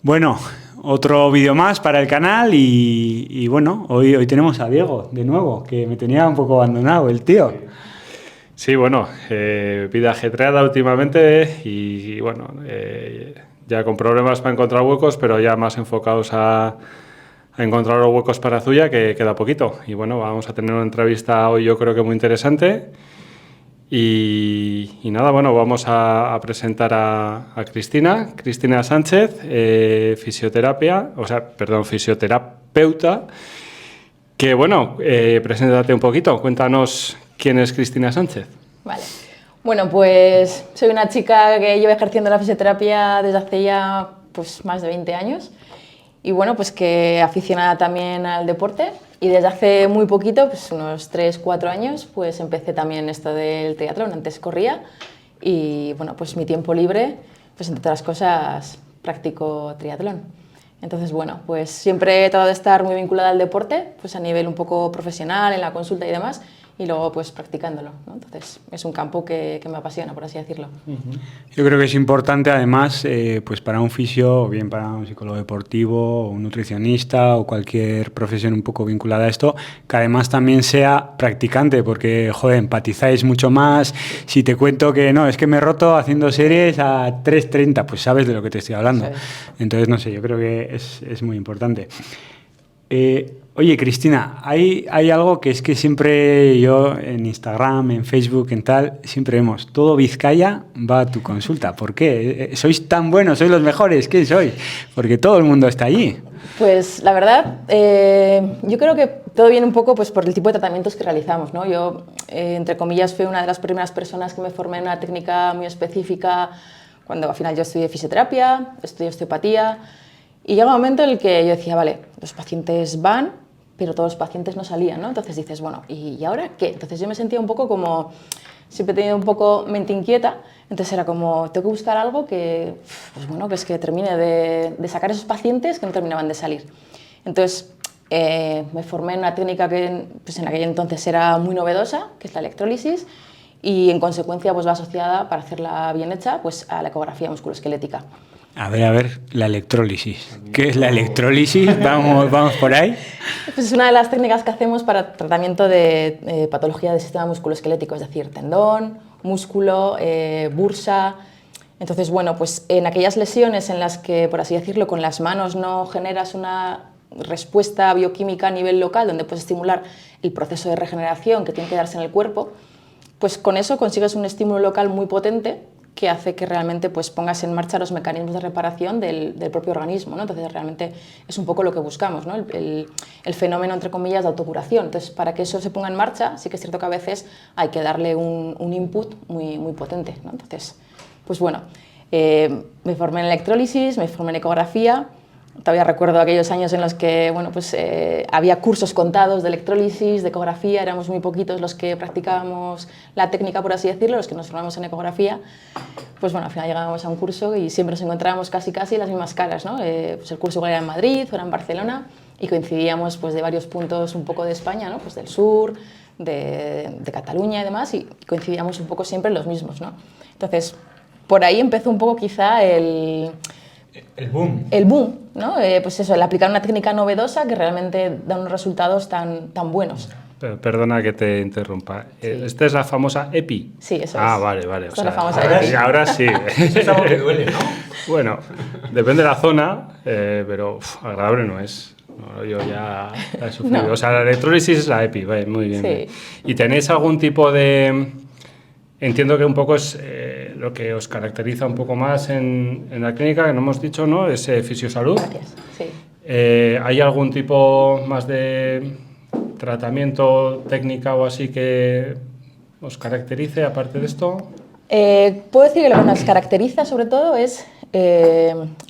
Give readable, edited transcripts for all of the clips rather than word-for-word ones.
Bueno, otro vídeo más para el canal y bueno, hoy tenemos a Diego de nuevo, que me tenía un poco abandonado el tío. Sí, bueno, vida ajetreada últimamente y bueno, ya con problemas para encontrar huecos, pero ya más enfocados a encontrar los huecos para Zuya, que queda poquito. Y bueno, vamos a tener una entrevista hoy yo creo que muy interesante. Y nada, bueno, vamos a presentar a Cristina Sánchez, fisioterapeuta, que bueno, preséntate un poquito, cuéntanos quién es Cristina Sánchez. Vale. Bueno, pues soy una chica que lleva ejerciendo la fisioterapia desde hace ya pues, más de 20 años y bueno, pues que aficionada también al deporte y desde hace muy poquito, pues unos 3-4 años, pues empecé también esto del triatlón. Antes corría y bueno, pues mi tiempo libre, pues entre otras cosas, practico triatlón. Entonces, bueno, pues siempre he tratado de estar muy vinculada al deporte, pues a nivel un poco profesional, en la consulta y demás, y luego pues practicándolo, ¿no? Entonces es un campo que me apasiona, por así decirlo. Yo creo que es importante además pues para un fisio o bien para un psicólogo deportivo o un nutricionista o cualquier profesión un poco vinculada a esto, que además también sea practicante, porque joder, empatizáis mucho más. Si te cuento que no, es que me he roto haciendo series a 3:30, pues sabes de lo que te estoy hablando. Entonces no sé, yo creo que es muy importante. Oye, Cristina, hay algo que es que siempre yo en Instagram, en Facebook, en tal, siempre vemos, todo Vizcaya va a tu consulta. ¿Por qué? ¿Sois tan buenos? ¿Sois los mejores? ¿Qué sois? Porque todo el mundo está allí. Pues la verdad, yo creo que todo viene un poco pues, por el tipo de tratamientos que realizamos, ¿no? Yo, entre comillas, fui una de las primeras personas que me formé en una técnica muy específica cuando al final yo estudié fisioterapia, estudié osteopatía. Y llega un momento en el que yo decía, vale, los pacientes van, pero todos los pacientes no salían, ¿no? Entonces dices, bueno, ¿y ahora qué? Entonces yo me sentía un poco como, siempre he tenido un poco mente inquieta, entonces era como, tengo que buscar algo que, pues bueno, que es que termine de sacar esos pacientes que no terminaban de salir. Entonces me formé en una técnica que pues en aquel entonces era muy novedosa, que es la electrólisis, y en consecuencia pues va asociada, para hacerla bien hecha, pues a la ecografía musculoesquelética. A ver, la electrólisis. ¿Qué es la electrólisis? Vamos por ahí. Pues es una de las técnicas que hacemos para tratamiento de patología del sistema musculoesquelético, es decir, tendón, músculo, bursa. Entonces, bueno, pues en aquellas lesiones en las que, por así decirlo, con las manos no generas una respuesta bioquímica a nivel local, donde puedes estimular el proceso de regeneración que tiene que darse en el cuerpo, pues con eso consigues un estímulo local muy potente que hace que realmente pues, pongas en marcha los mecanismos de reparación del propio organismo, ¿no? Entonces realmente es un poco lo que buscamos, ¿no? el fenómeno, entre comillas, de autocuración. Entonces, para que eso se ponga en marcha, sí que es cierto que a veces hay que darle un input muy, muy potente, ¿no? Entonces, pues bueno, me formé en electrólisis, me formé en ecografía. Todavía recuerdo aquellos años en los que bueno, pues, había cursos contados de electrólisis, de ecografía, éramos muy poquitos los que practicábamos la técnica, por así decirlo, los que nos formamos en ecografía. Pues bueno, al final llegábamos a un curso y siempre nos encontrábamos casi las mismas caras, ¿no? Pues el curso igual era en Madrid o era en Barcelona y coincidíamos pues, de varios puntos un poco de España, ¿no? Pues del sur, de Cataluña y demás, y coincidíamos un poco siempre en los mismos, ¿no? Entonces, por ahí empezó un poco quizá el boom. El boom, ¿no? Pues eso, el aplicar una técnica novedosa que realmente da unos resultados tan buenos. Perdona que te interrumpa. Sí. ¿Esta es la famosa EPI? Sí, eso es. Vale. Esta es la famosa EPI. Ahora sí. Es algo que duele, ¿no? Bueno, depende de la zona, pero agradable no es. No, yo ya la he sufrido. No. O sea, la electrólisis es la EPI, vale, muy bien. Sí. Bien. ¿Y tenéis algún tipo de...? Entiendo que un poco es lo que os caracteriza un poco más en la clínica, que no hemos dicho, ¿no? Es Fisiosalud. Gracias, sí. ¿Hay algún tipo más de tratamiento, técnica o así que os caracterice aparte de esto? Puedo decir que lo que nos caracteriza sobre todo es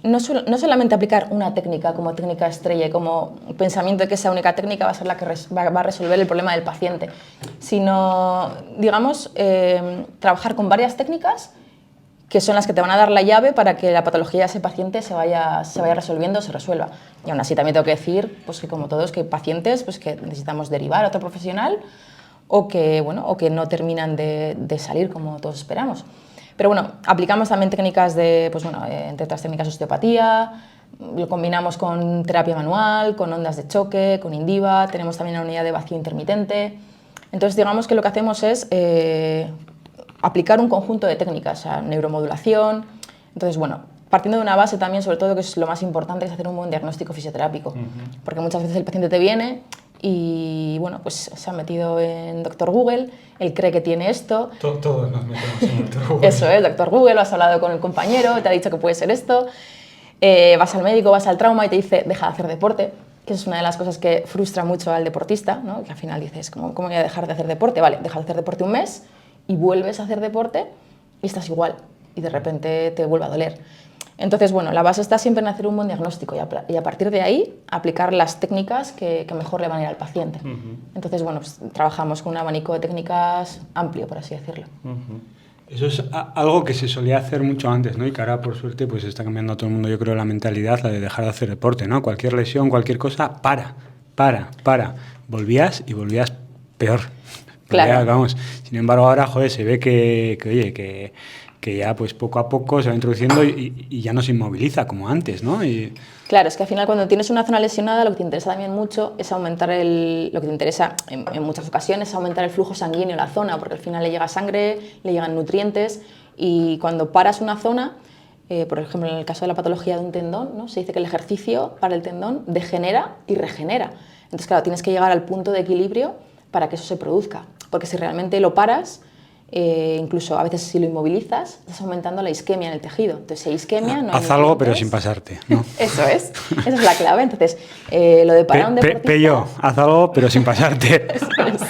no solamente aplicar una técnica como técnica estrella y como pensamiento de que esa única técnica va a ser la que va a resolver el problema del paciente, sino, digamos, trabajar con varias técnicas que son las que te van a dar la llave para que la patología de ese paciente se vaya resolviendo, se resuelva. Y aún así también tengo que decir pues, que como todos, que hay pacientes pues, que necesitamos derivar a otro profesional o que no terminan de salir como todos esperamos. Pero bueno, aplicamos también técnicas de, pues bueno, entre otras técnicas, osteopatía, Lo combinamos con terapia manual, con ondas de choque, con Indiva, tenemos también una unidad de vacío intermitente. Entonces, digamos que lo que hacemos es aplicar un conjunto de técnicas, o sea, neuromodulación. Entonces, bueno, partiendo de una base también, sobre todo, que es lo más importante, es hacer un buen diagnóstico fisioterápico. Porque muchas veces el paciente te viene y, bueno, pues se ha metido en Doctor Google, él cree que tiene esto. Todos nos metemos en Doctor Google. Eso es, Doctor Google, has hablado con el compañero, te ha dicho que puede ser esto. Vas al médico, vas al trauma y te dice, deja de hacer deporte, que es una de las cosas que frustra mucho al deportista, ¿no? Que al final dices, ¿cómo voy a dejar de hacer deporte? Vale, dejas de hacer deporte un mes y vuelves a hacer deporte y estás igual y de repente te vuelve a doler. Entonces, bueno, la base está siempre en hacer un buen diagnóstico y a partir de ahí aplicar las técnicas que mejor le van a ir al paciente. Entonces, bueno, pues, trabajamos con un abanico de técnicas amplio, por así decirlo. Eso es algo que se solía hacer mucho antes, ¿no? Y que ahora, por suerte, pues está cambiando a todo el mundo, yo creo, la mentalidad, la de dejar de hacer deporte, ¿no? Cualquier lesión, cualquier cosa, para. Volvías y volvías peor. Claro. Vamos. Sin embargo, ahora, joder, se ve que ya pues poco a poco se va introduciendo y ya no se inmoviliza como antes, ¿no? Claro, es que al final cuando tienes una zona lesionada lo que te interesa también mucho es aumentar lo que te interesa en muchas ocasiones es aumentar el flujo sanguíneo en la zona, porque al final le llega sangre, le llegan nutrientes y cuando paras una zona, por ejemplo en el caso de la patología de un tendón, ¿no? Se dice que el ejercicio para el tendón degenera y regenera. Entonces claro, tienes que llegar al punto de equilibrio para que eso se produzca, porque si realmente lo paras, incluso a veces si lo inmovilizas, estás aumentando la isquemia en el tejido. Entonces, si hay isquemia, no hay haz algo, pero sin pasarte, ¿no? Eso es, esa es la clave. Entonces, lo de parar a un deportista... Pello, haz algo, pero sin pasarte. Eso es.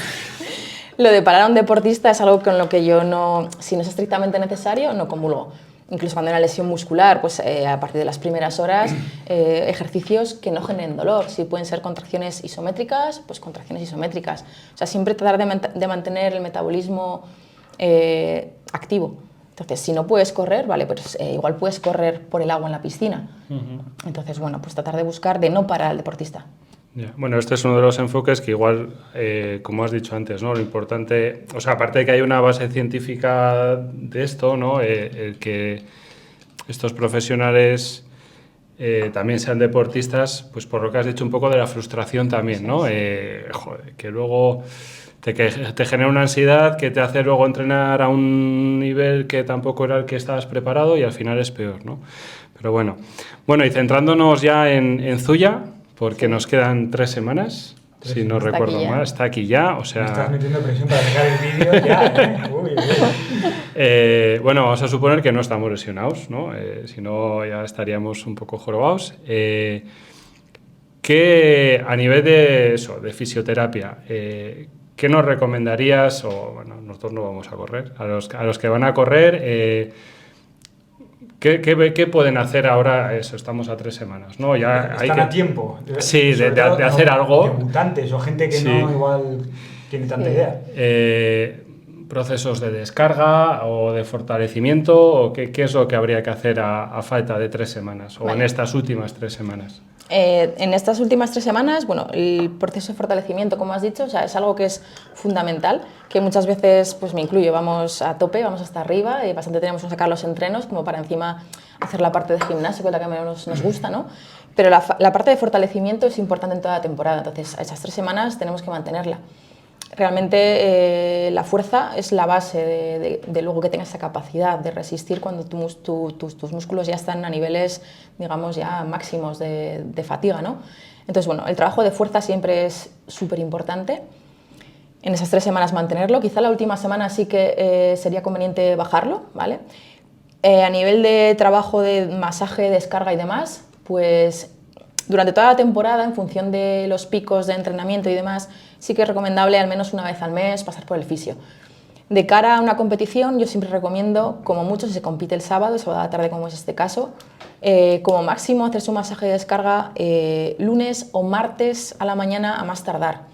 Lo de parar a un deportista es algo con lo que yo no, si no es estrictamente necesario, no comulgo. Incluso cuando hay una lesión muscular, pues a partir de las primeras horas, ejercicios que no generen dolor. Si pueden ser contracciones isométricas, pues contracciones isométricas. O sea, siempre tratar de mantener el metabolismo activo. Entonces, si no puedes correr, vale, pues igual puedes correr por el agua en la piscina. Entonces, bueno, pues tratar de buscar de no parar al deportista. Yeah. Bueno, este es uno de los enfoques que igual, como has dicho antes, ¿no? Lo importante, o sea, aparte de que hay una base científica de esto, ¿no? El que estos profesionales también sean deportistas, pues por lo que has dicho un poco de la frustración también, ¿no? Joder, que luego te genera una ansiedad que te hace luego entrenar a un nivel que tampoco era el que estabas preparado y al final es peor, ¿no? Pero bueno, y centrándonos ya en Zuya, porque nos quedan 3 semanas, si no recuerdo mal, está aquí ya, o sea... Me estás metiendo presión para dejar el vídeo ya, bueno, vamos a suponer que no estamos lesionados, ¿no? Si no, ya estaríamos un poco jorobados. ¿Qué, a nivel de eso, de fisioterapia, qué nos recomendarías? O, bueno, nosotros no vamos a correr. A los que van a correr, ¿qué pueden hacer ahora? Eso, estamos a 3 semanas, ¿no? Ya están a tiempo. Sí, de hacer algo. Debutantes o gente que no igual tiene tanta idea. Procesos de descarga o de fortalecimiento, o qué es lo que habría que hacer a falta de 3 semanas o en estas últimas 3 semanas. En estas últimas 3 semanas, bueno, el proceso de fortalecimiento, como has dicho, o sea, es algo que es fundamental, que muchas veces, pues me incluyo, vamos a tope, vamos hasta arriba, bastante tenemos que sacar los entrenos como para encima hacer la parte de gimnasio, que es la que menos nos gusta, ¿no? Pero la parte de fortalecimiento es importante en toda la temporada, entonces esas 3 semanas tenemos que mantenerla. Realmente la fuerza es la base de luego que tengas esa capacidad de resistir cuando tus músculos ya están a niveles, digamos, ya máximos de fatiga, ¿no? Entonces, bueno, el trabajo de fuerza siempre es súper importante. En esas 3 semanas mantenerlo. Quizá la última semana sí que sería conveniente bajarlo, ¿vale? A nivel de trabajo de masaje, descarga y demás, pues durante toda la temporada, en función de los picos de entrenamiento y demás, sí que es recomendable al menos una vez al mes pasar por el fisio. De cara a una competición, yo siempre recomiendo, como mucho, si se compite el sábado a la tarde, como es este caso, como máximo hacerse un masaje de descarga lunes o martes a la mañana a más tardar.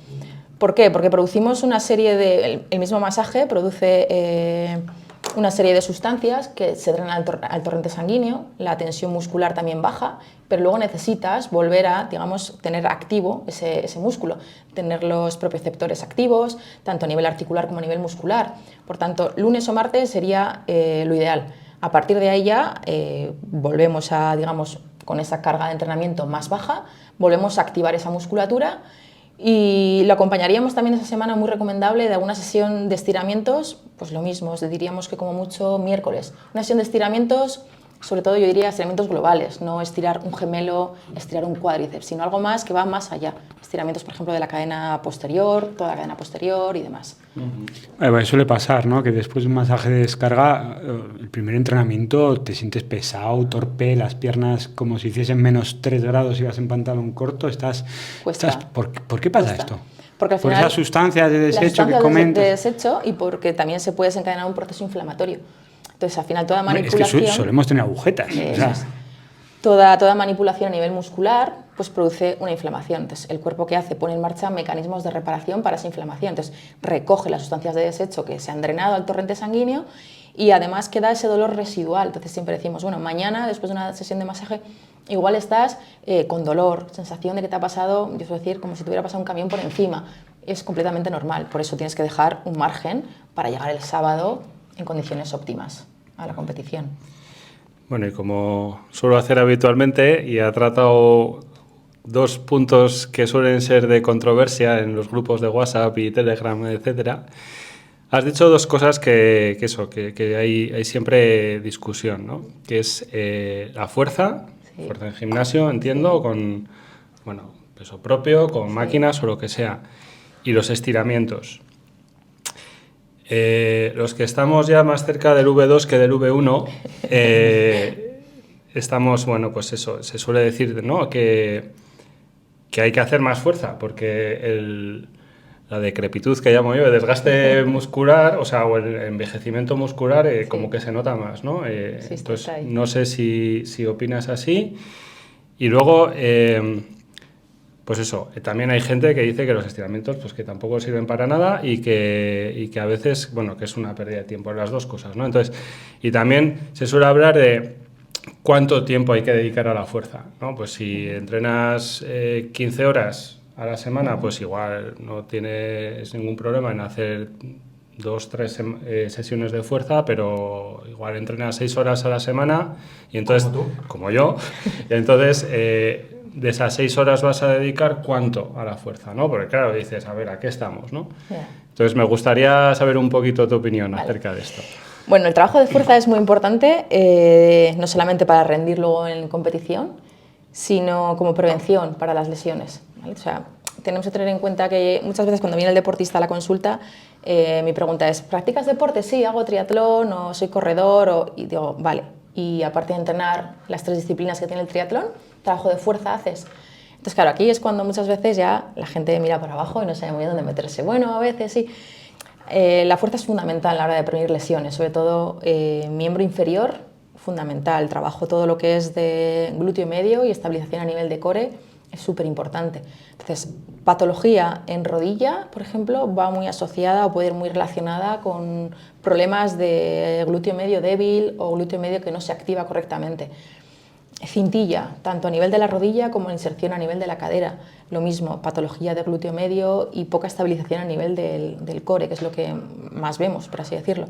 ¿Por qué? Porque producimos una serie de... El mismo masaje produce una serie de sustancias que se drenan al torrente sanguíneo, la tensión muscular también baja, pero luego necesitas volver a, digamos, tener activo ese músculo, tener los propioceptores activos, tanto a nivel articular como a nivel muscular. Por tanto, lunes o martes sería lo ideal. A partir de ahí ya volvemos a, digamos, con esa carga de entrenamiento más baja, volvemos a activar esa musculatura y lo acompañaríamos también esa semana, muy recomendable, de alguna sesión de estiramientos, pues lo mismo, os diríamos que como mucho miércoles. Una sesión de estiramientos, sobre todo yo diría estiramientos globales, no estirar un gemelo, estirar un cuádriceps, sino algo más que va más allá. Estiramientos, por ejemplo, de la cadena posterior, toda la cadena posterior y demás. Suele pasar, ¿no? Que después de un masaje de descarga, el primer entrenamiento te sientes pesado, torpe, las piernas como si hiciesen menos 3 grados y vas en pantalón corto. ¿Por qué pasa esto? Porque al final, por esas sustancias de desecho que comentas. De desecho y porque también se puede desencadenar un proceso inflamatorio. Entonces, al final, toda manipulación... Es que solemos tener agujetas. Toda manipulación a nivel muscular pues produce una inflamación. Entonces, el cuerpo, ¿qué hace? Pone en marcha mecanismos de reparación para esa inflamación. Entonces, recoge las sustancias de desecho que se han drenado al torrente sanguíneo y además queda ese dolor residual. Entonces, siempre decimos, bueno, mañana, después de una sesión de masaje, igual estás con dolor, sensación de que te ha pasado, yo suelo decir, como si te hubiera pasado un camión por encima. Es completamente normal. Por eso tienes que dejar un margen para llegar el sábado en condiciones óptimas a la competición. Bueno, y como suelo hacer habitualmente, y ha tratado 2 puntos que suelen ser de controversia en los grupos de WhatsApp y Telegram, etcétera, has dicho 2 cosas que hay siempre discusión, ¿no? Que es la fuerza, sí. Fuerza en gimnasio, entiendo, con peso propio, con máquinas o lo que sea, y los estiramientos. Los que estamos ya más cerca del V2 que del V1, estamos, pues eso, se suele decir, ¿no? que hay que hacer más fuerza, porque la decrepitud que llamo yo, el desgaste muscular, o el envejecimiento muscular, sí. Como que se nota más, ¿no? Sí, entonces, no sé si opinas así. Y luego... pues eso, también hay gente que dice que los estiramientos pues que tampoco sirven para nada y que a veces, que es una pérdida de tiempo, las 2 cosas, ¿no? Entonces, y también se suele hablar de cuánto tiempo hay que dedicar a la fuerza, ¿no? Pues si entrenas 15 horas a la semana, pues igual no tienes ningún problema en hacer 2-3 sesiones de fuerza, pero igual entrenas 6 horas a la semana y entonces, como yo, y entonces... de esas 6 horas vas a dedicar ¿cuánto a la fuerza? ¿No? Porque claro, dices, a ver, ¿a qué estamos? ¿No? Yeah. Entonces me gustaría saber un poquito tu opinión acerca de esto. Bueno, el trabajo de fuerza es muy importante, no solamente para rendir luego en competición, sino como prevención para las lesiones, ¿vale? O sea, tenemos que tener en cuenta que muchas veces cuando viene el deportista a la consulta, mi pregunta es, ¿practicas deporte? Sí, hago triatlón o soy corredor, y digo, vale, y aparte de entrenar las 3 disciplinas que tiene el triatlón, trabajo de fuerza haces. Entonces, claro, aquí es cuando muchas veces ya la gente mira para abajo y no sabe muy bien dónde meterse. Bueno, a veces sí. La fuerza es fundamental a la hora de prevenir lesiones, sobre todo miembro inferior, fundamental. Trabajo todo lo que es de glúteo medio y estabilización a nivel de core es súper importante. Entonces, patología en rodilla, por ejemplo, va muy asociada o puede ir muy relacionada con problemas de glúteo medio débil o glúteo medio que no se activa correctamente. Cintilla, tanto a nivel de la rodilla como inserción a nivel de la cadera. Lo mismo, patología de glúteo medio y poca estabilización a nivel del core, que es lo que más vemos, por así decirlo.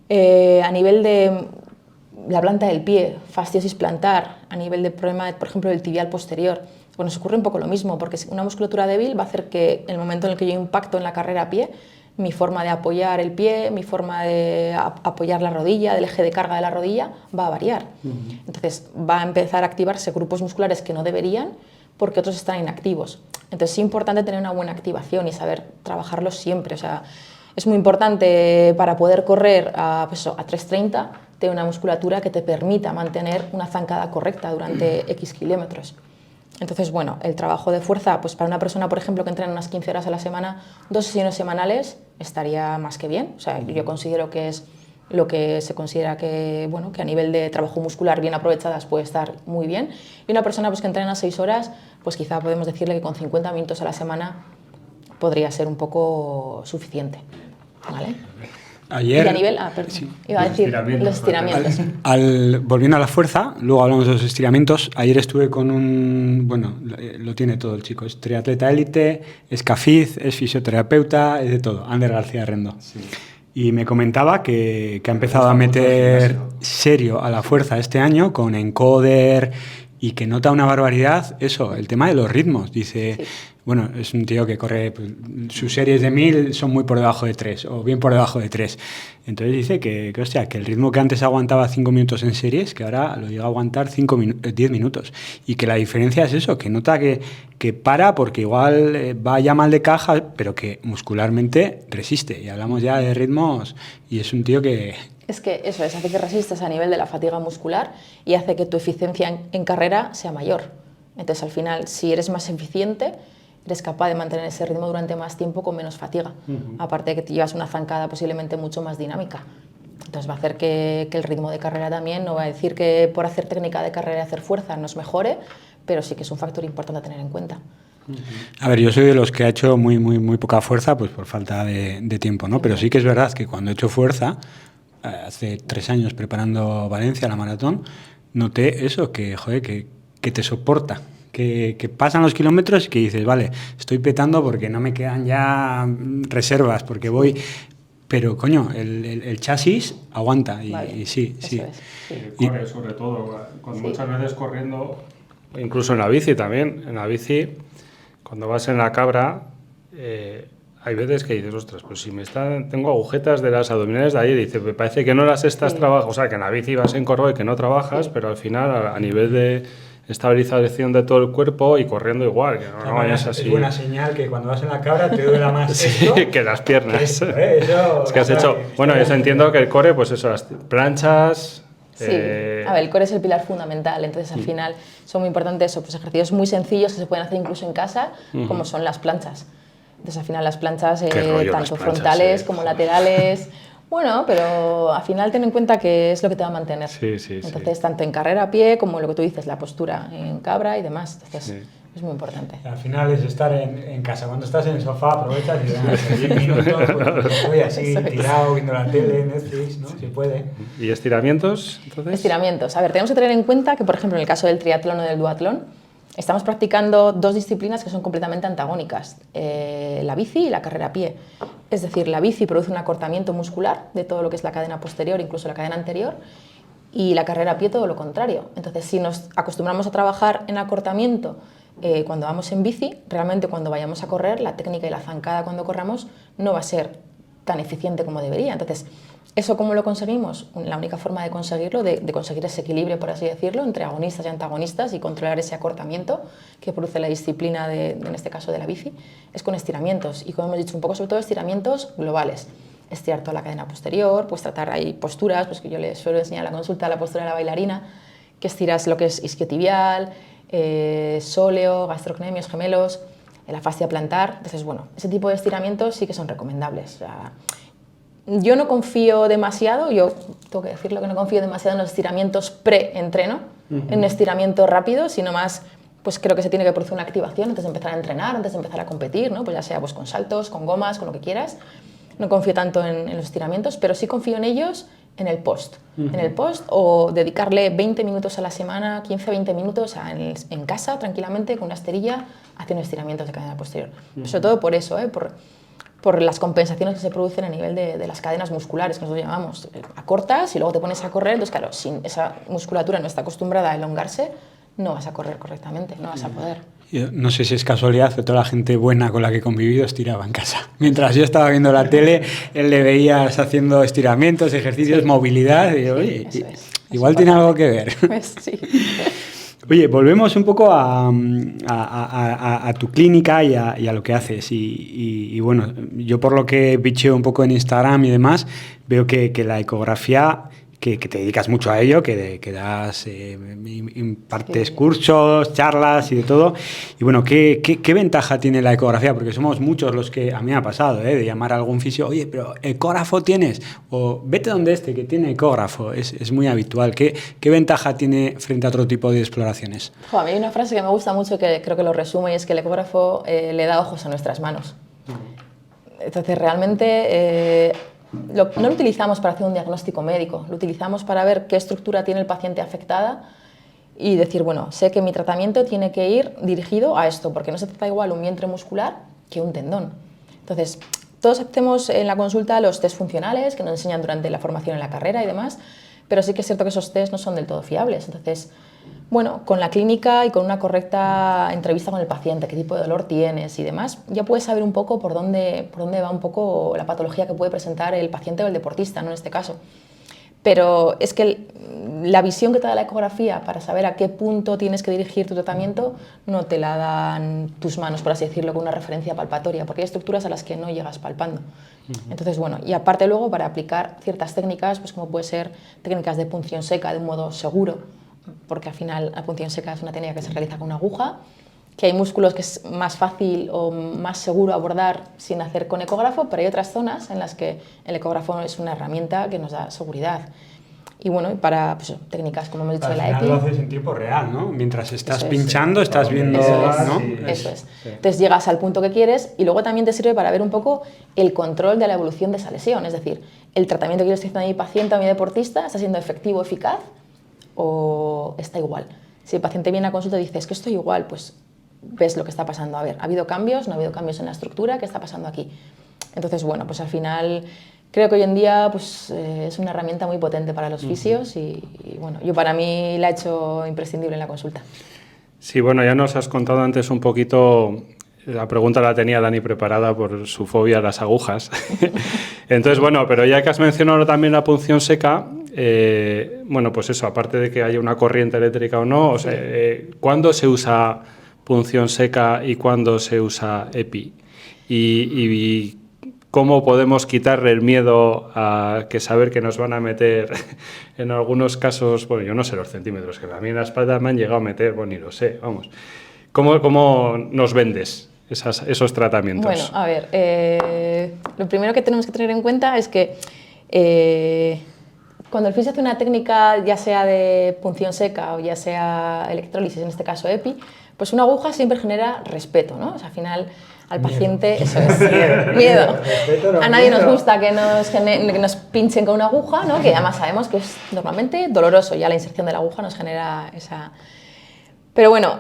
A nivel de la planta del pie, fasciosis plantar, a nivel de problema, por ejemplo, del tibial posterior. Bueno, nos ocurre un poco lo mismo, porque una musculatura débil va a hacer que en el momento en el que yo impacto en la carrera a pie, mi forma de apoyar el pie, mi forma de apoyar la rodilla, del eje de carga de la rodilla, va a variar. Entonces va a empezar a activarse grupos musculares que no deberían porque otros están inactivos. Entonces es importante tener una buena activación y saber trabajarlos siempre. O sea, es muy importante para poder correr a 3:30 tener una musculatura que te permita mantener una zancada correcta durante X kilómetros. Entonces, bueno, el trabajo de fuerza, pues para una persona, por ejemplo, que entrena unas 15 horas a la semana, 2 sesiones semanales estaría más que bien. O sea, yo considero que es lo que se considera que, que a nivel de trabajo muscular bien aprovechadas puede estar muy bien. Y una persona pues, que entrena 6 horas, pues quizá podemos decirle que con 50 minutos a la semana podría ser un poco suficiente, ¿vale? Ayer, y a nivel, sí, iba a decir los estiramientos. Volviendo a la fuerza, luego hablamos de los estiramientos. Ayer estuve con lo tiene todo el chico, es triatleta élite, es CAFID, es fisioterapeuta, es de todo, Ander García Rendo. Sí. Y me comentaba que ha empezado a meter serio a la fuerza este año con encoder y que nota una barbaridad eso, el tema de los ritmos. Dice, sí. Bueno, es un tío que corre, pues, sus series de 1000 son muy por debajo de 3 o bien por debajo de 3. Entonces dice que el ritmo que antes aguantaba 5 minutos en series, que ahora lo llega a aguantar 10 minutos. Y que la diferencia es eso, que nota que para porque igual va ya mal de caja, pero que muscularmente resiste. Y hablamos ya de ritmos y es un tío que... Es que eso es, hace que resistas a nivel de la fatiga muscular y hace que tu eficiencia en carrera sea mayor. Entonces, al final, si eres más eficiente, eres capaz de mantener ese ritmo durante más tiempo con menos fatiga. Aparte de que te llevas una zancada posiblemente mucho más dinámica. Entonces va a hacer que el ritmo de carrera también, no va a decir que por hacer técnica de carrera y hacer fuerza nos mejore, pero sí que es un factor importante a tener en cuenta. A ver, yo soy de los que ha hecho muy poca fuerza, pues por falta de tiempo, ¿no? Pero sí que es verdad que cuando he hecho fuerza, hace 3 años preparando Valencia, la maratón, noté eso, que, joder, que te soporta. Que pasan los kilómetros y que dices, vale, estoy petando porque no me quedan ya reservas, porque voy... Pero, coño, el chasis aguanta y sí. Corre, sobre todo, muchas veces corriendo, incluso en la bici también. En la bici, cuando vas en la cabra, hay veces que dices, ostras, pues si tengo agujetas de las abdominales de ahí, dice, me parece que no las estás trabajando, o sea, que en la bici vas en corro y que no trabajas, pero al final, a nivel de estabilización de todo el cuerpo y corriendo igual, que no vayas así. Es buena señal que cuando vas en la cabra te duela más sí, esto que las piernas. Eso, es que has hecho... Bueno, yo entiendo que el core, pues eso, las planchas... Sí, a ver, el core es el pilar fundamental, entonces al final son muy importantes eso, pues ejercicios muy sencillos que se pueden hacer incluso en casa, como son las planchas. Entonces al final las planchas, tanto frontales como laterales... Bueno, pero al final ten en cuenta que es lo que te va a mantener. Sí. Entonces, tanto en carrera a pie como lo que tú dices, la postura en cabra y demás. Entonces, es muy importante. Al final es estar en casa. Cuando estás en el sofá aprovechas y das 10 minutos, pues voy así tirado viendo la tele, Netflix, ¿no? Si puede. ¿Y estiramientos, entonces? Estiramientos. A ver, tenemos que tener en cuenta que, por ejemplo, en el caso del triatlón o del duatlón, estamos practicando 2 disciplinas que son completamente antagónicas, la bici y la carrera a pie. Es decir, la bici produce un acortamiento muscular de todo lo que es la cadena posterior, incluso la cadena anterior, y la carrera a pie todo lo contrario. Entonces, si nos acostumbramos a trabajar en acortamiento cuando vamos en bici, realmente cuando vayamos a correr, la técnica y la zancada cuando corramos no va a ser tan eficiente como debería. Entonces, ¿eso cómo lo conseguimos? La única forma de conseguirlo, de conseguir ese equilibrio, por así decirlo, entre agonistas y antagonistas y controlar ese acortamiento que produce la disciplina, en este caso de la bici, es con estiramientos. Y como hemos dicho un poco, sobre todo estiramientos globales. Estirar toda la cadena posterior, pues tratar ahí posturas, pues que yo les suelo enseñar en la consulta la postura de la bailarina, que estiras lo que es isquiotibial, sóleo, gastrocnemios, gemelos, la fascia plantar. Entonces, bueno, ese tipo de estiramientos sí que son recomendables. O sea, yo no confío demasiado, yo tengo que decirlo que no confío demasiado en los estiramientos pre-entreno, en un estiramiento rápido, sino más, pues creo que se tiene que producir una activación antes de empezar a entrenar, antes de empezar a competir, ¿no? Pues ya sea pues con saltos, con gomas, con lo que quieras. No confío tanto en los estiramientos, pero sí confío en ellos en el post. En el post o dedicarle 20 minutos a la semana, 15-20 minutos en casa, tranquilamente, con una esterilla, haciendo estiramientos de cadena posterior. Sobre todo por eso, por las compensaciones que se producen a nivel de las cadenas musculares, que nosotros llamamos. Acortas y luego te pones a correr, entonces claro, si esa musculatura no está acostumbrada a elongarse, no vas a correr correctamente, no vas a poder. Yo no sé si es casualidad, pero toda la gente buena con la que he convivido estiraba en casa. Mientras yo estaba viendo la tele, él le veías haciendo estiramientos, ejercicios, movilidad, y oye, igual tiene algo que ver. Pues sí. Oye, volvemos un poco a tu clínica y a lo que haces. Y bueno, yo por lo que bicheo un poco en Instagram y demás, veo que la ecografía, que te dedicas mucho a ello, que das, impartes cursos, charlas y de todo. Y bueno, ¿qué ventaja tiene la ecografía? Porque somos muchos los que, a mí me ha pasado, de llamar a algún fisio, oye, pero ¿ecógrafo tienes? O vete donde que tiene ecógrafo. Es muy habitual. ¿Qué ventaja tiene frente a otro tipo de exploraciones? A mí hay una frase que me gusta mucho que creo que lo resume y es que el ecógrafo le da ojos a nuestras manos. Entonces, realmente... no lo utilizamos para hacer un diagnóstico médico, lo utilizamos para ver qué estructura tiene el paciente afectada y decir, bueno, sé que mi tratamiento tiene que ir dirigido a esto, porque no se trata igual un vientre muscular que un tendón. Entonces, todos hacemos en la consulta los test funcionales que nos enseñan durante la formación en la carrera y demás, pero sí que es cierto que esos test no son del todo fiables. Entonces, Bueno, con la clínica y con una correcta entrevista con el paciente, qué tipo de dolor tienes y demás, ya puedes saber un poco por dónde va un poco la patología que puede presentar el paciente o el deportista, ¿no? En este caso. Pero es que la visión que te da la ecografía para saber a qué punto tienes que dirigir tu tratamiento no te la dan tus manos, por así decirlo, con una referencia palpatoria, porque hay estructuras a las que no llegas palpando. Entonces, bueno, y aparte luego para aplicar ciertas técnicas, pues como puede ser técnicas de punción seca de un modo seguro, porque al final la punción seca es una técnica que se realiza con una aguja, que hay músculos que es más fácil o más seguro abordar sin hacer con ecógrafo, pero hay otras zonas en las que el ecógrafo es una herramienta que nos da seguridad. Y bueno, para pues, técnicas, como hemos dicho, de la EPI... lo haces en tiempo real, ¿no? Mientras estás pinchando, estás viendo... ¿no? Eso es. Entonces llegas al punto que quieres y luego también te sirve para ver un poco el control de la evolución de esa lesión. Es decir, el tratamiento que yo estoy haciendo a mi paciente o a mi deportista está siendo efectivo, eficaz o está igual. Si el paciente viene a consulta y dice, es que estoy igual, pues ves lo que está pasando. A ver, ¿ha habido cambios? ¿No ha habido cambios en la estructura? ¿Qué está pasando aquí? Entonces, bueno, pues al final creo que hoy en día pues, es una herramienta muy potente para los fisios y bueno, yo para mí la he hecho imprescindible en la consulta. Sí, bueno, ya nos has contado antes un poquito, la pregunta la tenía Dani preparada por su fobia a las agujas. Entonces, bueno, pero ya que has mencionado también la punción seca, bueno, pues eso, aparte de que haya una corriente eléctrica o no, o sea, ¿cuándo se usa punción seca y cuándo se usa EPI? Y ¿cómo podemos quitarle el miedo a que saber que nos van a meter en algunos casos, bueno, yo no sé los centímetros, que a mí en la espalda me han llegado a meter, bueno, ni lo sé, vamos. ¿Cómo nos vendes esos tratamientos? Bueno, a ver, lo primero que tenemos que tener en cuenta es que cuando el fisio hace una técnica, ya sea de punción seca o ya sea electrólisis, en este caso EPI, pues una aguja siempre genera respeto, ¿no? O sea, al final al paciente, eso es, miedo. A nadie nos gusta que nos pinchen con una aguja, ¿no? Que además sabemos que es normalmente doloroso, ya la inserción de la aguja nos genera esa... Pero bueno,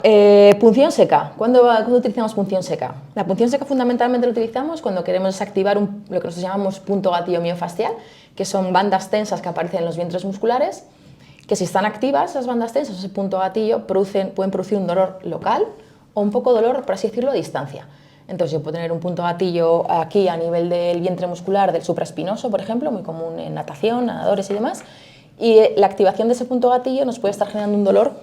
punción seca. ¿Cuándo utilizamos punción seca? La punción seca fundamentalmente la utilizamos cuando queremos desactivar lo que nosotros llamamos punto gatillo miofascial, que son bandas tensas que aparecen en los vientres musculares, que si están activas esas bandas tensas, ese punto gatillo, pueden producir un dolor local o un poco dolor, por así decirlo, a distancia. Entonces yo puedo tener un punto gatillo aquí a nivel del vientre muscular del supraespinoso, por ejemplo, muy común en natación, nadadores y demás, y la activación de ese punto gatillo nos puede estar generando un dolor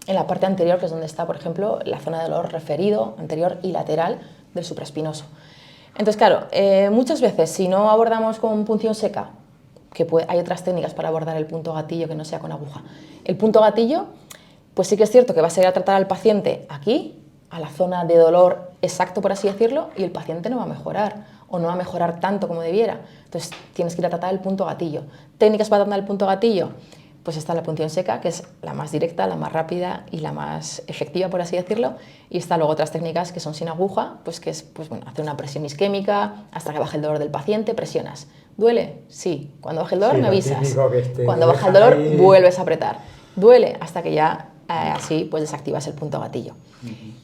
en la parte anterior, que es donde está, por ejemplo, la zona de dolor referido, anterior y lateral del supraespinoso. Entonces, claro, muchas veces si no abordamos con punción seca, que hay otras técnicas para abordar el punto gatillo que no sea con aguja, el punto gatillo, pues sí que es cierto que vas a ir a tratar al paciente aquí, a la zona de dolor exacto, por así decirlo, y el paciente no va a mejorar, o no va a mejorar tanto como debiera. Entonces tienes que ir a tratar el punto gatillo. ¿Técnicas para tratar el punto gatillo? Pues está la punción seca, que es la más directa, la más rápida y la más efectiva, por así decirlo, y está luego otras técnicas que son sin aguja, pues que es pues, bueno, hacer una presión isquémica hasta que baje el dolor del paciente, presionas. ¿Duele? Sí. Cuando baje el dolor me avisas. Cuando baja el dolor vuelves a apretar. ¿Duele? Hasta que ya así pues desactivas el punto gatillo.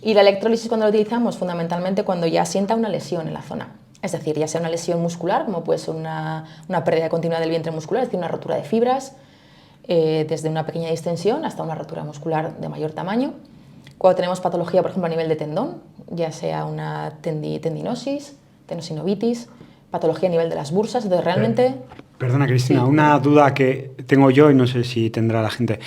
Y la electrólisis cuando la utilizamos fundamentalmente cuando ya sienta una lesión en la zona. Es decir, ya sea una lesión muscular, como puede ser una pérdida continua del vientre muscular, es decir, una rotura de fibras, desde una pequeña distensión hasta una rotura muscular de mayor tamaño. Cuando tenemos patología, por ejemplo, a nivel de tendón, ya sea una tendinosis, tenosinovitis, patología a nivel de las bursas, entonces realmente... Perdona, Cristina, sí. Una duda que tengo yo y no sé si tendrá la gente.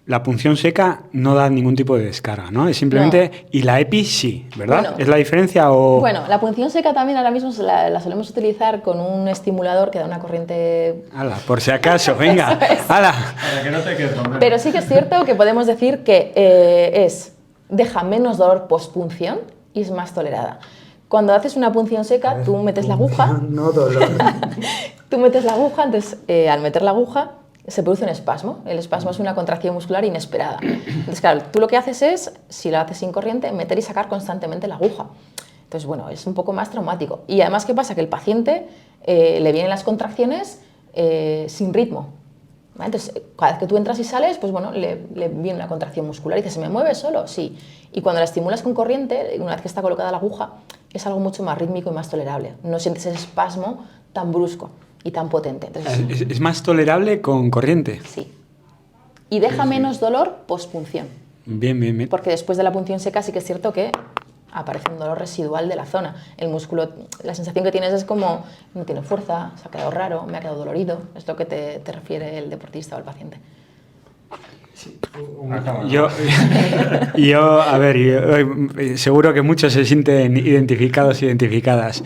La punción seca no da ningún tipo de descarga, ¿no? Es simplemente... No. Y la EPI sí, ¿verdad? Bueno, ¿es la diferencia o...? Bueno, la punción seca también ahora mismo la solemos utilizar con un estimulador que da una corriente... ¡Hala! Por si acaso, venga. ¡Hala! Para que no te quedes dormido. Pero sí que es cierto que podemos decir que deja menos dolor postpunción y es más tolerada. Cuando haces una punción seca, tú metes la aguja... No dolor. Tú metes la aguja, entonces al meter la aguja se produce un espasmo. El espasmo es una contracción muscular inesperada. Entonces, claro, tú lo que haces es, si lo haces sin corriente, meter y sacar constantemente la aguja. Entonces, bueno, es un poco más traumático. Y además, ¿qué pasa? Que el paciente le vienen las contracciones sin ritmo. ¿Vale? Entonces, cada vez que tú entras y sales, pues bueno, le viene una contracción muscular y dice, ¿se me mueve solo? Sí. Y cuando la estimulas con corriente, una vez que está colocada la aguja, es algo mucho más rítmico y más tolerable. No sientes ese espasmo tan brusco y tan potente. Entonces, ¿Es más tolerable con corriente? Sí. Y deja menos dolor postpunción. Bien, bien, bien. Porque después de la punción seca sí que es cierto que aparece un dolor residual de la zona. El músculo, la sensación que tienes es como, no tiene fuerza, se ha quedado raro, me ha quedado dolorido. Es lo que te refiere el deportista o el paciente. A ver, seguro que muchos se sienten identificados, identificadas.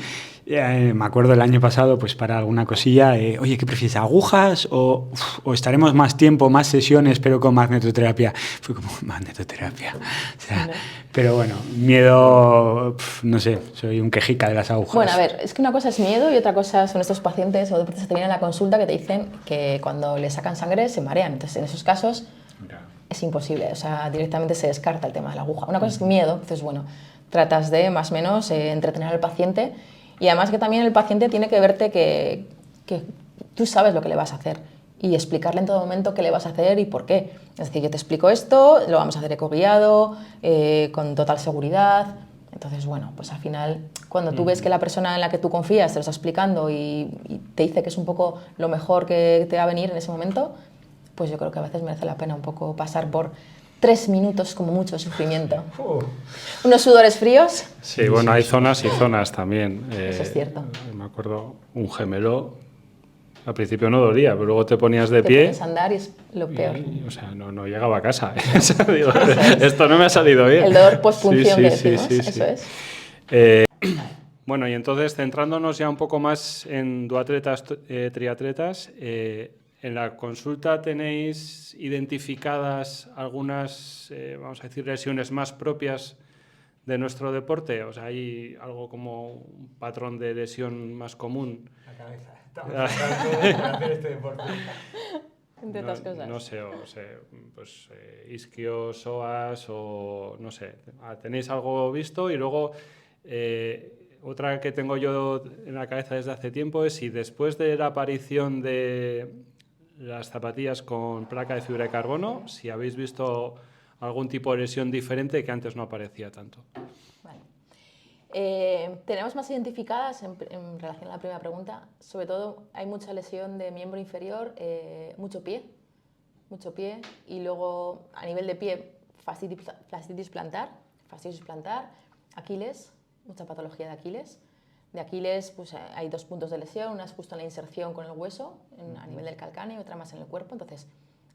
Me acuerdo el año pasado, pues para alguna cosilla, oye, ¿qué prefieres, agujas o estaremos más tiempo, más sesiones, pero con magnetoterapia? Fue como, magnetoterapia. O sea, no. Pero bueno, miedo, no sé, soy un quejica de las agujas. Bueno, a ver, es que una cosa es miedo y otra cosa son estos pacientes o deportistas que vienen a la consulta que te dicen que cuando le sacan sangre se marean. Entonces, en esos casos es imposible, o sea, directamente se descarta el tema de la aguja. Una cosa es miedo, entonces, bueno, tratas de más o menos entretener al paciente. Y además que también el paciente tiene que verte que tú sabes lo que le vas a hacer y explicarle en todo momento qué le vas a hacer y por qué. Es decir, yo te explico esto, lo vamos a hacer ecoguiado, con total seguridad. Entonces, bueno, pues al final, cuando tú ves que la persona en la que tú confías te lo está explicando y te dice que es un poco lo mejor que te va a venir en ese momento, pues yo creo que a veces merece la pena un poco pasar por 3 minutos como mucho de sufrimiento. Unos sudores fríos. Sí, bueno, hay zonas y zonas también. Eso es cierto. Me acuerdo, un gemelo, al principio no dolía, pero luego te ponías de pie. Te pones a andar y es lo peor. O sea, no llegaba a casa. Digo, esto no me ha salido bien. El dolor postpunción que decimos, eso es. Bueno, y entonces, centrándonos ya un poco más en duatletas, triatletas, en la consulta tenéis identificadas algunas, vamos a decir, lesiones más propias de nuestro deporte. O sea, hay algo como un patrón de lesión más común. La cabeza. Estamos tratando de hacer este deporte. Entre otras cosas. No sé, pues isquios, psoas o no sé. ¿Tenéis algo visto? Y luego, otra que tengo yo en la cabeza desde hace tiempo es si después de la aparición de las zapatillas con placa de fibra de carbono, si habéis visto algún tipo de lesión diferente que antes no aparecía tanto. Vale. Tenemos más identificadas en relación a la primera pregunta. Sobre todo hay mucha lesión de miembro inferior, mucho pie, y luego a nivel de pie fascitis plantar, Aquiles, mucha patología de Aquiles. De Aquiles pues, hay 2 puntos de lesión, una es justo en la inserción con el hueso, a nivel del calcáneo, y otra más en el cuerpo. Entonces,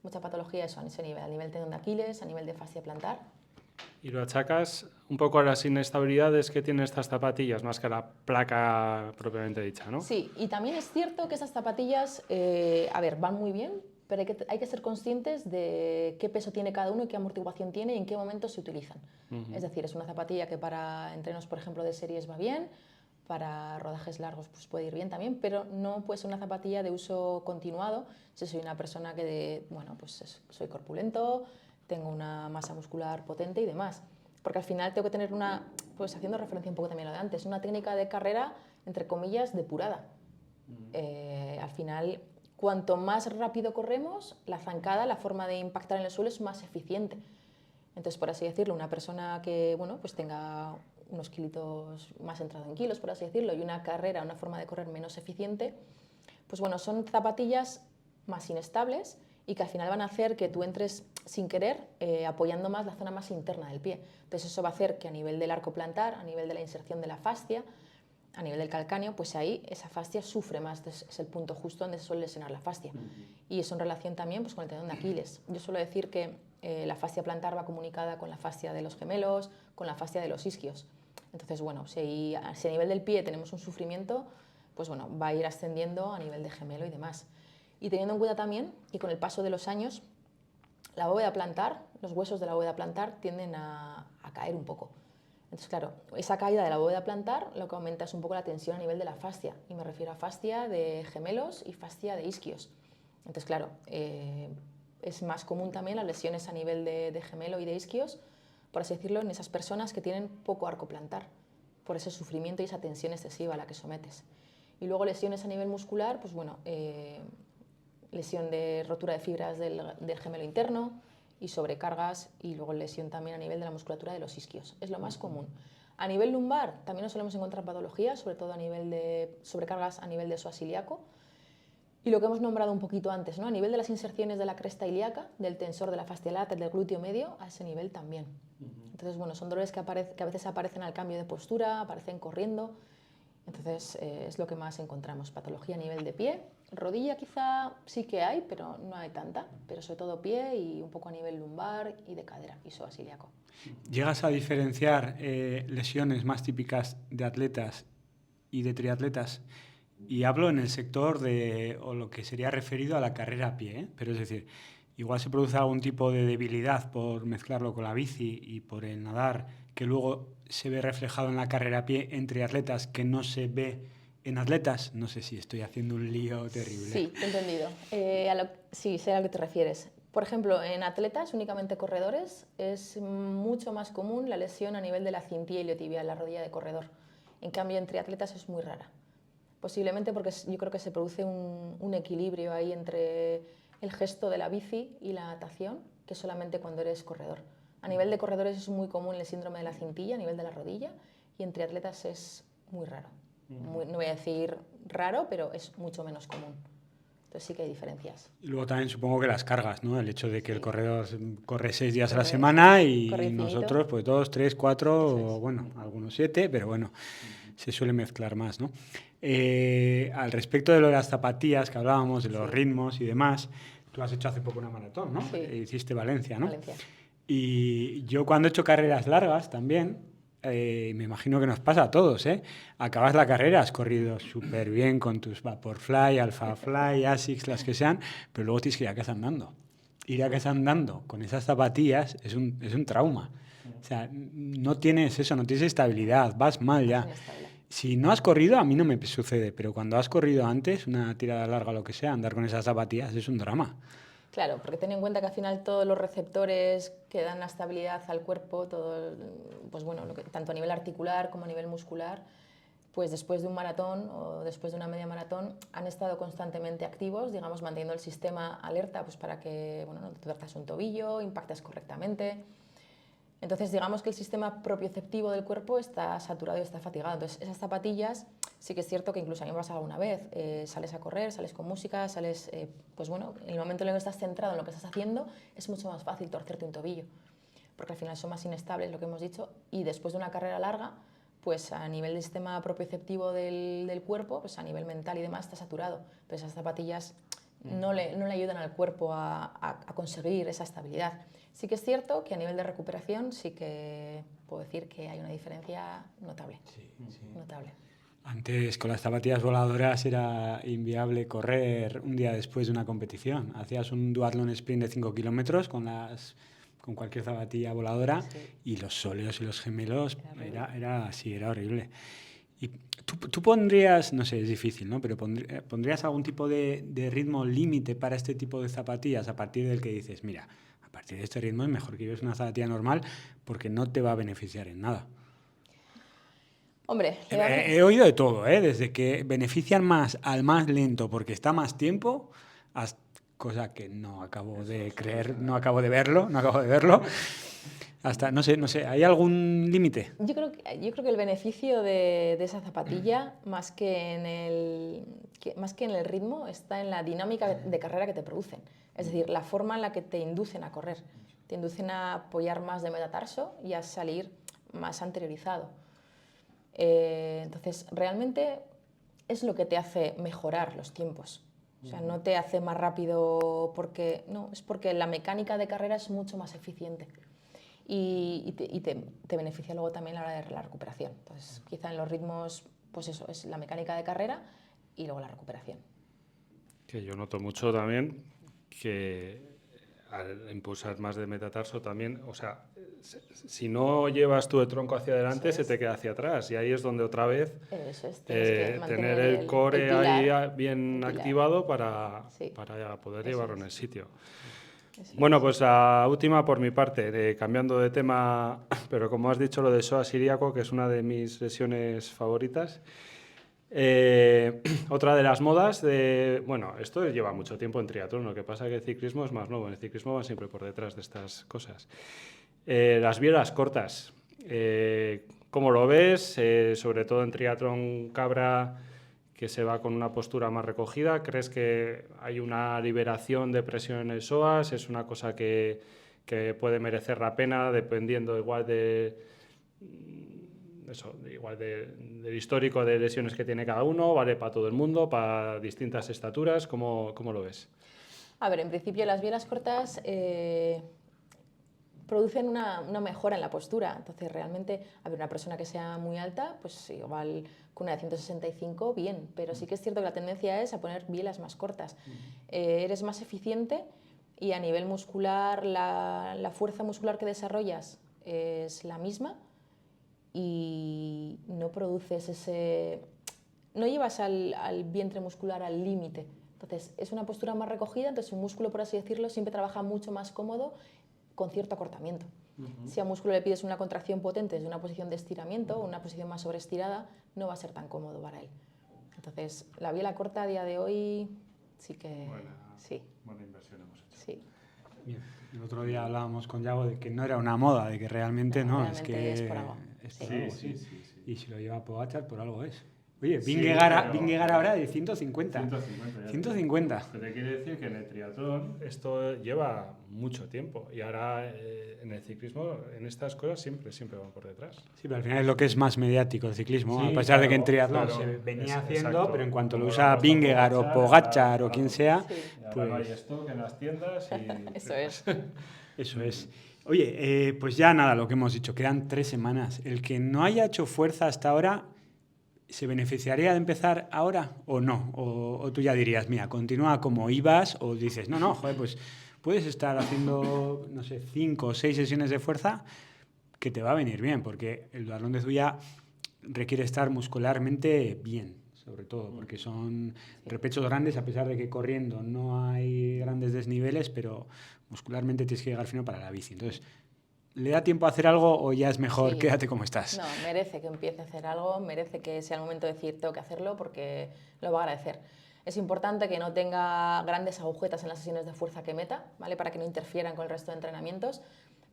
mucha patología eso, a ese nivel, a nivel tendón de Aquiles, a nivel de fascia plantar. ¿Y lo achacas un poco a las inestabilidades que tienen estas zapatillas, más que a la placa propiamente dicha, ¿no? Sí, y también es cierto que esas zapatillas, van muy bien, pero hay que ser conscientes de qué peso tiene cada uno y qué amortiguación tiene y en qué momento se utilizan. Es decir, es una zapatilla que para entrenos, por ejemplo, de series va bien, para rodajes largos pues puede ir bien también, pero no puede ser una zapatilla de uso continuado si soy una persona que soy corpulento, tengo una masa muscular potente y demás. Porque al final tengo que tener pues haciendo referencia un poco también a lo de antes, una técnica de carrera, entre comillas, depurada. Al final, cuanto más rápido corremos, la zancada, la forma de impactar en el suelo es más eficiente. Entonces, por así decirlo, una persona que pues tenga unos kilitos más entrado en kilos, por así decirlo, y una carrera, una forma de correr menos eficiente, pues bueno, son zapatillas más inestables y que al final van a hacer que tú entres sin querer apoyando más la zona más interna del pie. Entonces eso va a hacer que a nivel del arco plantar, a nivel de la inserción de la fascia, a nivel del calcáneo, pues ahí esa fascia sufre más, es el punto justo donde se suele lesionar la fascia. Y eso en relación también pues, con el tendón de Aquiles. Yo suelo decir que la fascia plantar va comunicada con la fascia de los gemelos, con la fascia de los isquios. Entonces, bueno, si a nivel del pie tenemos un sufrimiento, pues bueno, va a ir ascendiendo a nivel de gemelo y demás. Y teniendo en cuenta también que con el paso de los años, la bóveda plantar, los huesos de la bóveda plantar tienden a caer un poco. Entonces, claro, esa caída de la bóveda plantar lo que aumenta es un poco la tensión a nivel de la fascia, y me refiero a fascia de gemelos y fascia de isquios. Entonces, claro, es más común también las lesiones a nivel de gemelo y de isquios, por así decirlo, en esas personas que tienen poco arco plantar, por ese sufrimiento y esa tensión excesiva a la que sometes. Y luego lesiones a nivel muscular, pues bueno, lesión de rotura de fibras del gemelo interno y sobrecargas, y luego lesión también a nivel de la musculatura de los isquios. Es lo más común. A nivel lumbar también nos solemos encontrar patologías, sobre todo a nivel de sobrecargas a nivel de psoas ilíaco. Y lo que hemos nombrado un poquito antes, ¿no? A nivel de las inserciones de la cresta ilíaca, del tensor de la fascia lata, del glúteo medio, a ese nivel también. Entonces, bueno, son dolores que a veces aparecen al cambio de postura, aparecen corriendo. Entonces, es lo que más encontramos. Patología a nivel de pie. Rodilla quizá sí que hay, pero no hay tanta. Pero sobre todo pie y un poco a nivel lumbar y de cadera y psoas ilíaco. ¿Llegas a diferenciar lesiones más típicas de atletas y de triatletas? Y hablo en el sector de, o lo que sería referido a la carrera a pie, ¿eh? Pero es decir, igual se produce algún tipo de debilidad por mezclarlo con la bici y por el nadar, que luego se ve reflejado en la carrera a pie entre atletas que no se ve en atletas. No sé si estoy haciendo un lío terrible. Sí, te he entendido. Sí, sé a lo que te refieres. Por ejemplo, en atletas, únicamente corredores, es mucho más común la lesión a nivel de la cintilla iliotibial, la rodilla de corredor. En cambio, en triatletas es muy rara. Posiblemente porque yo creo que se produce un equilibrio ahí entre el gesto de la bici y la natación, que es solamente cuando eres corredor. A nivel de corredores es muy común el síndrome de la cintilla, a nivel de la rodilla, y en triatletas es muy raro. No voy a decir raro, pero es mucho menos común. Entonces sí que hay diferencias. Y luego también supongo que las cargas, ¿no? El hecho de que Sí. el corredor corre 6 días a la semana y infinito. nosotros pues 2, 3, 4, bueno, algunos 7, pero bueno, se suele mezclar más, ¿no? Al respecto de lo de las zapatillas que hablábamos, de los ritmos y demás, tú has hecho hace poco una maratón, ¿no? Sí. Hiciste Valencia, ¿no? Valencia. Y yo cuando he hecho carreras largas también, me imagino que nos pasa a todos, ¿eh? Acabas la carrera, has corrido súper bien con tus Vaporfly, Alphafly, Asics, las que sean, pero luego tienes que ir a casa andando. Ir a casa andando con esas zapatillas es un trauma. O sea, no tienes eso, no tienes estabilidad, vas mal ya. Si no has corrido, a mí no me sucede, pero cuando has corrido antes, una tirada larga o lo que sea, andar con esas zapatillas es un drama. Claro, porque ten en cuenta que al final todos los receptores que dan la estabilidad al cuerpo, todo, pues bueno, tanto a nivel articular como a nivel muscular, pues después de un maratón o después de una media maratón han estado constantemente activos, digamos, manteniendo el sistema alerta pues para que bueno, no te tuerzas un tobillo, impactes correctamente. Entonces, digamos que el sistema propioceptivo del cuerpo está saturado y está fatigado. Entonces, esas zapatillas, sí que es cierto que incluso a mí me pasa alguna vez. Sales a correr, sales con música, sales, pues bueno, en el momento en el que estás centrado en lo que estás haciendo, es mucho más fácil torcerte un tobillo, porque al final son más inestables, lo que hemos dicho, y después de una carrera larga, pues a nivel del sistema propioceptivo del cuerpo, pues a nivel mental y demás, está saturado. Entonces, esas zapatillas no le ayudan al cuerpo a conseguir esa estabilidad. Sí que es cierto que a nivel de recuperación sí que puedo decir que hay una diferencia notable. Sí. Notable. Antes con las zapatillas voladoras era inviable correr un día después de una competición. Hacías un duatlón sprint de 5 kilómetros con cualquier zapatilla voladora y los sóleos y los gemelos era horrible. Y tú pondrías, no sé, es difícil, ¿no? Pero pondrías algún tipo de ritmo límite para este tipo de zapatillas a partir del que dices, mira, a partir de este ritmo es mejor que lleves una zapatilla normal porque no te va a beneficiar en nada. Hombre, he oído de todo, ¿eh? Desde que benefician más al más lento porque está más tiempo, cosa que no acabo de creer, no acabo de verlo. Hasta, no sé, ¿hay algún límite? Yo creo que el beneficio de esa zapatilla, más que en el ritmo, está en la dinámica de carrera que te producen. Es decir, la forma en la que te inducen a correr. Te inducen a apoyar más de metatarso y a salir más anteriorizado. Entonces, realmente es lo que te hace mejorar los tiempos. O sea, no te hace más rápido es porque la mecánica de carrera es mucho más eficiente. Y te beneficia luego también a la hora de la recuperación. Entonces, quizá en los ritmos, pues eso, es la mecánica de carrera y luego la recuperación. Que yo noto mucho también que al impulsar más de metatarso también, o sea, si no llevas tu tronco hacia adelante, se te queda hacia atrás. Y ahí es donde otra vez tener el core ahí bien activado para poder llevarlo en el sitio. Bueno, pues la última por mi parte, cambiando de tema, pero como has dicho lo de psoas ilíaco, que es una de mis lesiones favoritas. Otra de las modas bueno, esto lleva mucho tiempo en triatlón, lo que pasa es que el ciclismo es más nuevo, en el ciclismo van siempre por detrás de estas cosas. Las bielas cortas, ¿cómo lo ves? Sobre todo en triatlón cabra, que se va con una postura más recogida? ¿Crees que hay una liberación de presión en el psoas? ¿Es una cosa que puede merecer la pena dependiendo igual de del histórico de lesiones que tiene cada uno? ¿Vale para todo el mundo, para distintas estaturas? ¿Cómo lo ves? A ver, en principio las bielas cortas producen una mejora en la postura. Entonces, realmente, a ver, una persona que sea muy alta, pues igual con una de 165, bien. Pero sí que es cierto que la tendencia es a poner bielas más cortas. Eres más eficiente y a nivel muscular, la fuerza muscular que desarrollas es la misma y no produces no llevas al vientre muscular al límite. Entonces, es una postura más recogida, entonces un músculo, por así decirlo, siempre trabaja mucho más cómodo con cierto acortamiento. Si a un músculo le pides una contracción potente desde una posición de estiramiento o una posición más sobreestirada, no va a ser tan cómodo para él. Entonces, la biela corta a día de hoy sí que... Buena inversión hemos hecho. Sí. Bien. El otro día hablábamos con Yago de que no era una moda, de que realmente realmente es que es por algo. Sí. Y si lo lleva Pogačar, por algo es. Oye, Sí, Vingegaard ahora de 150. 150. 150. Pero te quiere decir que en el triatlón esto lleva mucho tiempo y ahora en el ciclismo, en estas cosas siempre van por detrás. Sí, pero al final es lo que es más mediático el ciclismo, Sí, a pesar de que en triatlón claro, se venía haciendo, exacto. pero en cuanto lo Como usa la costa Vingegaard o Pogačar o quien sea, Y ahora pues no hay stock en las tiendas y... Eso es. eso es. Oye, pues ya nada, lo que hemos dicho, quedan 3 semanas. El que no haya hecho fuerza hasta ahora, ¿se beneficiaría de empezar ahora o no? O tú ya dirías, mira, continúa como ibas, o dices, no, joder, pues puedes estar haciendo, no sé, 5 o 6 sesiones de fuerza que te va a venir bien, porque el duatlón de Zuya requiere estar muscularmente bien, sobre todo, porque son repechos grandes, a pesar de que corriendo no hay grandes desniveles, pero muscularmente tienes que llegar fino para la bici. Entonces, ¿le da tiempo a hacer algo o ya es mejor quédate como estás? No, merece que empiece a hacer algo, merece que sea el momento de decir tengo que hacerlo porque lo va a agradecer. Es importante que no tenga grandes agujetas en las sesiones de fuerza que meta, ¿vale? Para que no interfieran con el resto de entrenamientos.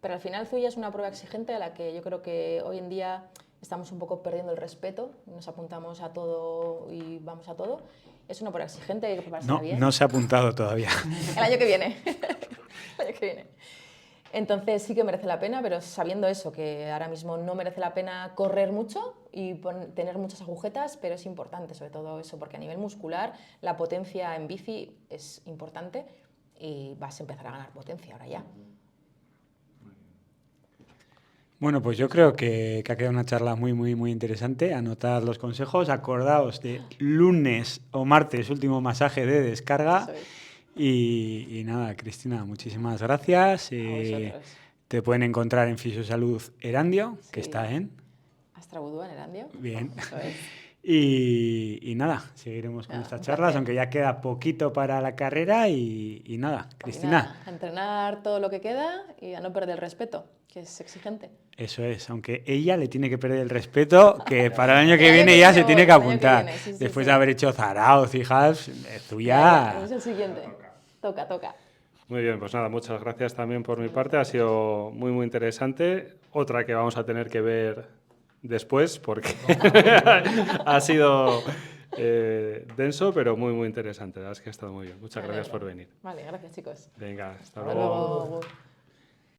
Pero al final Zuya es una prueba exigente a la que yo creo que hoy en día estamos un poco perdiendo el respeto, nos apuntamos a todo y vamos a todo. Es una prueba exigente, hay que prepararse bien. No se ha apuntado todavía. El año que viene. El año que viene. Entonces sí que merece la pena, pero sabiendo eso, que ahora mismo no merece la pena correr mucho y tener muchas agujetas, pero es importante sobre todo eso, porque a nivel muscular la potencia en bici es importante y vas a empezar a ganar potencia ahora ya. Bueno, pues yo creo que ha quedado una charla muy interesante. Anotad los consejos, acordaos de lunes o martes, último masaje de descarga. Eso es. Y nada, Cristina, muchísimas gracias. Te pueden encontrar en Fisiosalud Erandio, que está en... Astra Budua, en Erandio. Bien. Eso es. Y nada, seguiremos con estas charlas, aunque ya queda poquito para la carrera y nada, Cristina. Nada, a entrenar todo lo que queda y a no perder el respeto, que es exigente. Eso es, aunque ella le tiene que perder el respeto, que para el año que viene ya se tiene que apuntar. Después de haber hecho Zarauz y Half, Zuya... Es el siguiente. Toca. Muy bien, pues nada, muchas gracias también por mi parte. Ha sido muy interesante. Otra que vamos a tener que ver después porque ha sido denso, pero muy interesante. La verdad es que ha estado muy bien. Muchas gracias por venir. Vale, gracias chicos. Venga, hasta Hasta luego. luego.